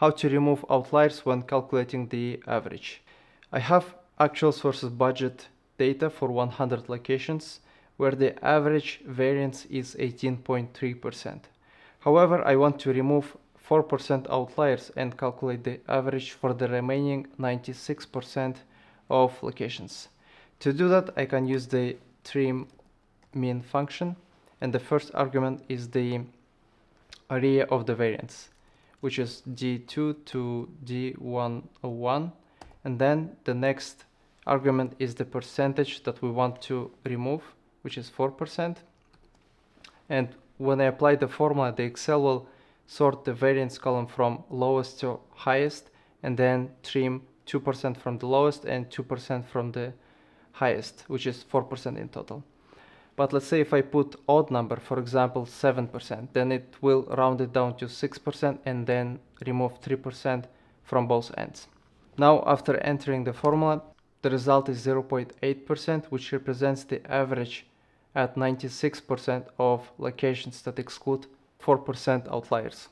how to remove outliers when calculating the average. I have actual sources budget data for 100 locations where the average variance is 18.3%. However, I want to remove 4% outliers and calculate the average for the remaining 96% of locations. To do that, I can use the trim mean function, and the first argument is the area of the variance, which is D2 to D101, and then the next argument is the percentage that we want to remove, which is 4%. And when I apply the formula, the Excel will sort the variance column from lowest to highest, and then trim 2% from the lowest and 2% from the highest, which is 4% in total. But let's say if I put odd number, for example 7%, then it will round it down to 6% and then remove 3% from both ends. Now, after entering the formula, the result is 0.8%, which represents the average at 96% of locations that exclude 4% outliers.